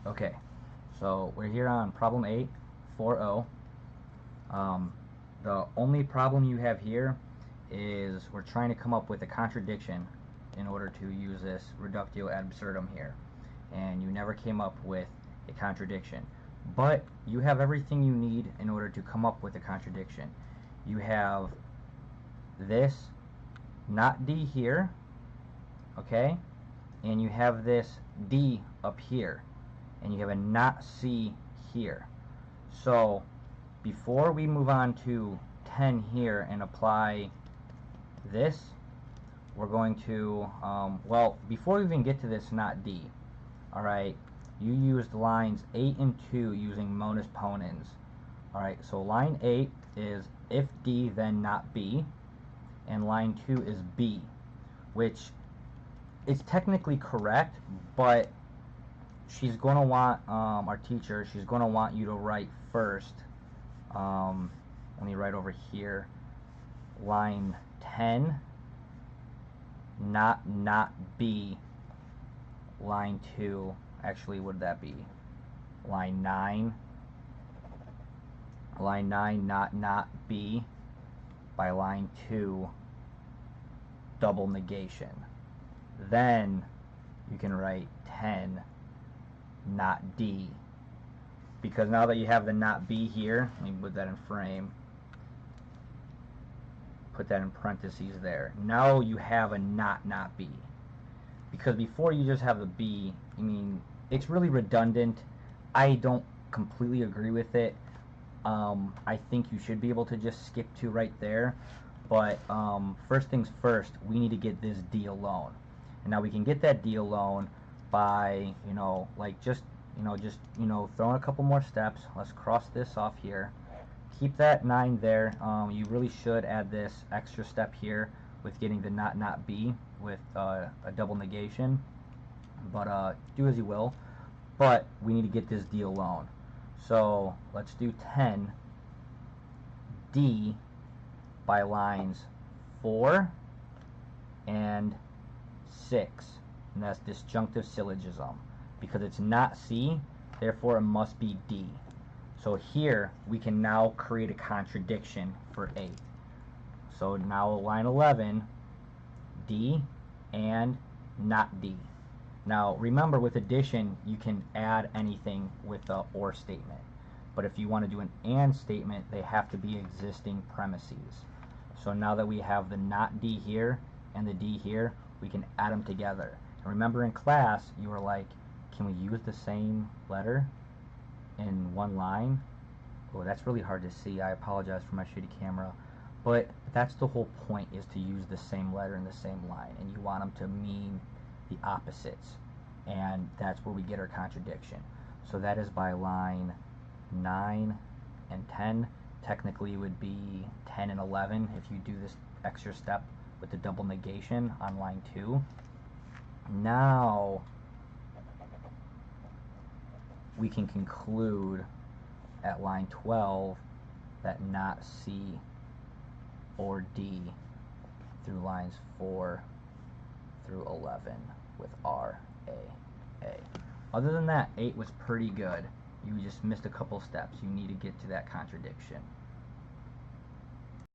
Okay, so we're here on problem 8, 4O. The only problem you have here is we're trying to come up with a contradiction in order to use this reductio ad absurdum here. And you never came up with a contradiction. But you have everything you need in order to come up with a contradiction. You have this not D here, okay? And you have this D up here. And you have a not C here. So before we move on to 10 here and apply this, we're going to, well, before we even get to this not D, alright, you used lines 8 and 2 using modus ponens. Alright, so line 8 is if D then not B, and line 2 is B, which is technically correct, but she's going to want, our teacher, she's going to want you to write first, let me write over here, line 10, not B, line 2, actually, what would that be? Line 9, not B, by line 2, double negation. Then you can write 10, not D, because now that you have the not B here, let me put that in frame, put that in parentheses there. Now you have a not B, because before you just have the B. I mean, it's really redundant. I don't completely agree with it. I think you should be able to just skip to right there, but first things first, we need to get this D alone. And now we can get that D alone by, just throwing a couple more steps. Let's cross this off here. Keep that 9 there. You really should add this extra step here with getting the not B with a double negation, but do as you will. But we need to get this D alone. So let's do 10 D by lines 4 and 6, and that's disjunctive syllogism, because it's not C, therefore it must be D. So here we can now create a contradiction for 8. So now line 11, D and not D. Now remember, with addition you can add anything with the or statement, but if you want to do an and statement, they have to be existing premises. So now that we have the not D here and the D here, we can add them together. And remember, in class you were like, can we use the same letter in one line? Oh, that's really hard to see. I apologize for my shitty camera, but that's the whole point, is to use the same letter in the same line, and you want them to mean the opposites, and that's where we get our contradiction. So that is by line 9 and 10. Technically it would be 10 and 11 if you do this extra step with the double negation on line 2. Now we can conclude at line 12 that not C or D through lines 4 through 11 with R, A. Other than that, 8 was pretty good. You just missed a couple steps. You need to get to that contradiction.